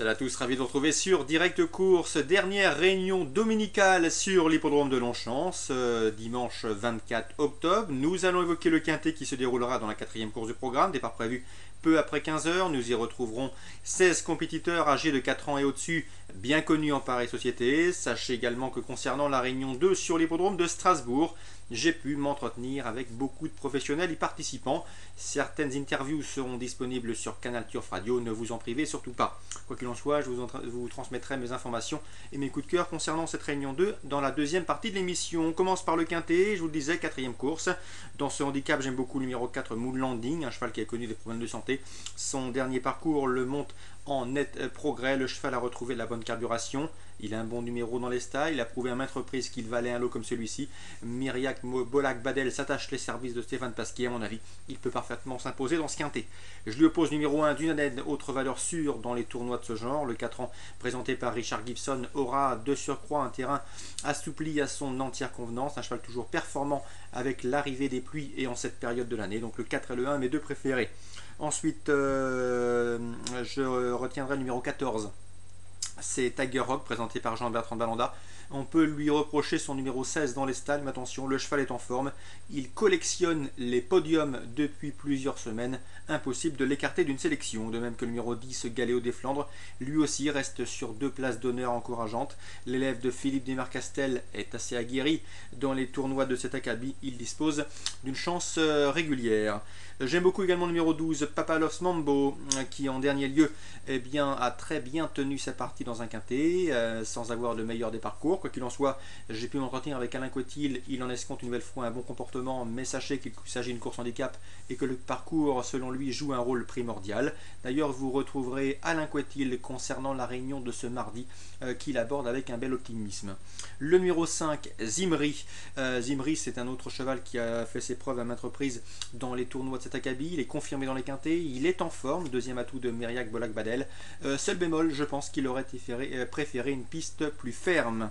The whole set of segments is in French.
Salut à tous, ravi de vous retrouver sur Direct Course, dernière réunion dominicale sur l'hippodrome de Longchamp, dimanche 24 octobre. Nous allons évoquer le quintet qui se déroulera dans la quatrième course du programme, départ prévu peu après 15 heures. Nous y retrouverons 16 compétiteurs âgés de 4 ans et au-dessus, bien connus en pareille société. Sachez également que concernant la réunion 2 sur l'hippodrome de Strasbourg, j'ai pu m'entretenir avec beaucoup de professionnels y participant. Certaines interviews seront disponibles sur Canal Turf Radio, ne vous en privez surtout pas. Quoi qu'il en soit, je vous transmettrai mes informations et mes coups de cœur concernant cette réunion 2 dans la deuxième partie de l'émission. On commence par le quintet, je vous le disais, quatrième course. Dans ce handicap, j'aime beaucoup le numéro 4, Moon Landing, un cheval qui a connu des problèmes de santé. Son dernier parcours le montre en net progrès. Le cheval a retrouvé la bonne carburation. Il a un bon numéro dans les stalles. Il a prouvé à maintes reprises qu'il valait un lot comme celui-ci. Myriac Bolak Badel s'attache les services de Stéphane Pasquier. À mon avis, il peut parfaitement s'imposer dans ce quintet. Je lui oppose numéro 1, Dunaned, autre valeur sûre dans les tournois de ce genre. Le 4 ans présenté par Richard Gibson aura de surcroît un terrain assoupli à son entière convenance. Un cheval toujours performant avec l'arrivée des pluies et en cette période de l'année. Donc le 4 et le 1, mes deux préférés. Ensuite, je retiendrai le numéro 14. C'est Tiger Rock, présenté par Jean-Bertrand Balanda. On peut lui reprocher son numéro 16 dans les stalles, mais attention, le cheval est en forme. Il collectionne les podiums depuis plusieurs semaines. Impossible de l'écarter d'une sélection. De même que le numéro 10, Galéo des Flandres, lui aussi reste sur 2 places d'honneur encourageantes. L'élève de Philippe Desmarcastel est assez aguerri dans les tournois de cet acabit. Il dispose d'une chance régulière. J'aime beaucoup également le numéro 12, Papalos Mambo, qui en dernier lieu a très bien tenu sa partie dans un quintet, sans avoir le meilleur des parcours. Quoi qu'il en soit, j'ai pu m'entretenir avec Alain Cotil, il en escompte une nouvelle fois un bon comportement, mais sachez qu'il s'agit d'une course handicap et que le parcours, selon lui, joue un rôle primordial. D'ailleurs, vous retrouverez Alain Cotil concernant la réunion de ce mardi, qu'il aborde avec un bel optimisme. Le numéro 5, Zimri. Zimri, c'est un autre cheval qui a fait ses preuves à maintes reprises dans les tournois de cet acabit. Il est confirmé dans les quintets, il est en forme, deuxième atout de Myriac Bolak Badel. Seul bémol, je pense qu'il aurait préféré une piste plus ferme.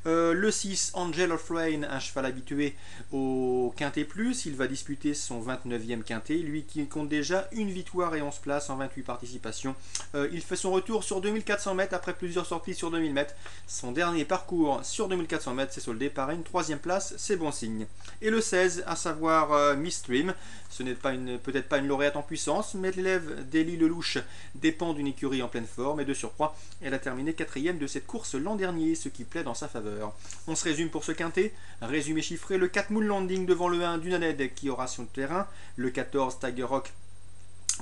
Le 6, Angel of Rain, un cheval habitué au Quintet Plus. Il va disputer son 29e Quintet, lui qui compte déjà une victoire et 11 places en 28 participations. Il fait son retour sur 2400 mètres après plusieurs sorties sur 2000 mètres. Son dernier parcours sur 2400 mètres s'est soldé par une 3e place, c'est bon signe. Et le 16, à savoir Miss Stream. Ce n'est peut-être pas une lauréate en puissance, mais l'élève d'Élie Lelouch dépend d'une écurie en pleine forme et de surcroît, elle a terminé 4e de cette course l'an dernier, ce qui plaît dans sa faveur. On se résume pour ce quintet. Résumé chiffré, le 4 Moon Landing devant le 1 Dunaned qui aura sur le terrain, le 14 Tiger Rock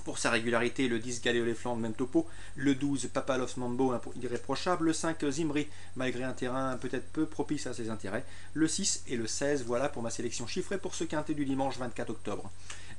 pour sa régularité, le 10 Galéo les Flandres, même topo, le 12 Papalos Mambo, irréprochable, le 5 Zimri, malgré un terrain peut-être peu propice à ses intérêts, le 6 et le 16, voilà pour ma sélection chiffrée pour ce quintet du dimanche 24 octobre.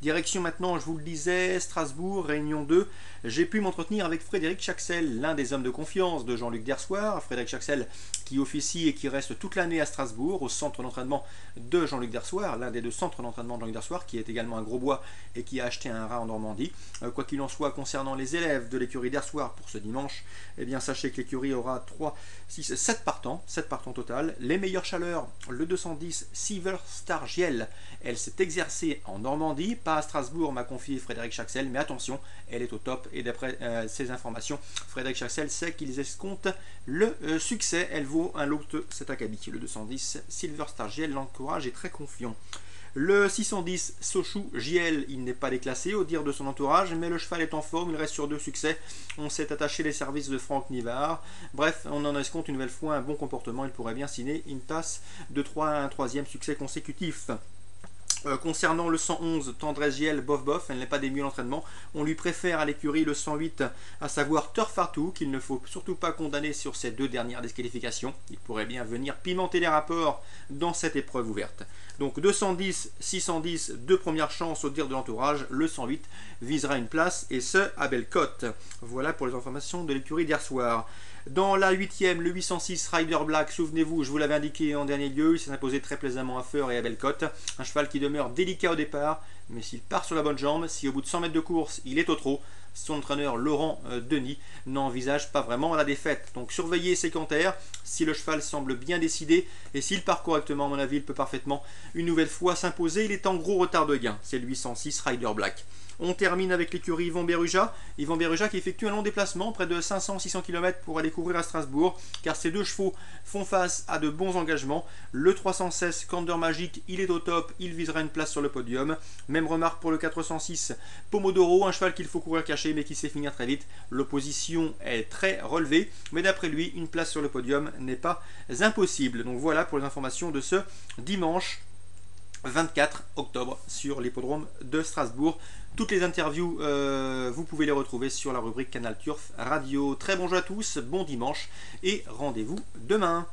Direction maintenant, je vous le disais, Strasbourg, réunion 2. J'ai pu m'entretenir avec Frédéric Chaxel, l'un des hommes de confiance de Jean-Luc Dersoir. Frédéric Chaxel qui officie et qui reste toute l'année à Strasbourg, au centre d'entraînement de Jean-Luc Dersoir, l'un des deux centres d'entraînement de Jean-Luc Dersoir, qui est également un gros bois et qui a acheté un rat en Normandie. Quoi qu'il en soit, concernant les élèves de l'écurie Dersoir pour ce dimanche, eh bien sachez que l'écurie aura 7 partants total. Les meilleures chaleurs, le 210 Silver Star Giel, elle s'est exercée en Normandie, pas à Strasbourg, m'a confié Frédéric Chaxel, mais attention, elle est au top et d'après ces informations, Frédéric Chaxel sait qu'ils escomptent le succès. Elle vaut un lot de cet acabit. Le 210 Silver Star Giel l'encourage et très confiant. Le 610 Sochou JL, il n'est pas déclassé au dire de son entourage, mais le cheval est en forme, il reste sur 2 succès. On s'est attaché les services de Franck Nivard. Bref, on en escompte une nouvelle fois un bon comportement, il pourrait bien signer une passe de 3 à un 3e succès consécutif. Concernant le 111 Tendresse Giel, bof, elle n'est pas des mieux l'entraînement. On lui préfère à l'écurie le 108, à savoir Turf Artou, qu'il ne faut surtout pas condamner sur ces 2 dernières disqualifications. Il pourrait bien venir pimenter les rapports dans cette épreuve ouverte. Donc 210, 610, 2 premières chances au dire de l'entourage. Le 108 visera une place et ce à belle cote. Voilà pour les informations de l'écurie d'hier soir. Dans la 8e, le 806 Rider Black, souvenez-vous, je vous l'avais indiqué en dernier lieu, il s'est imposé très plaisamment à Feur et à Bellecote. Un cheval qui demeure délicat au départ, mais s'il part sur la bonne jambe, si au bout de 100 mètres de course, il est au trot, son entraîneur Laurent Denis n'envisage pas vraiment la défaite. Donc surveillez ses canters, si le cheval semble bien décidé, et s'il part correctement, à mon avis, il peut parfaitement une nouvelle fois s'imposer. Il est en gros retard de gain, c'est le 806 Rider Black. On termine avec l'écurie Yvan Beruja. Yvan Beruja qui effectue un long déplacement, près de 500-600 km pour aller courir à Strasbourg, car ces deux chevaux font face à de bons engagements. Le 316 Candor Magique, il est au top, il visera une place sur le podium. Même remarque pour le 406 Pomodoro, un cheval qu'il faut courir caché mais qui sait finir très vite. L'opposition est très relevée, mais d'après lui, une place sur le podium n'est pas impossible. Donc voilà pour les informations de ce dimanche 24 octobre sur l'hippodrome de Strasbourg. Toutes les interviews, vous pouvez les retrouver sur la rubrique Canal Turf Radio. Très bon jeu à tous, bon dimanche et rendez-vous demain.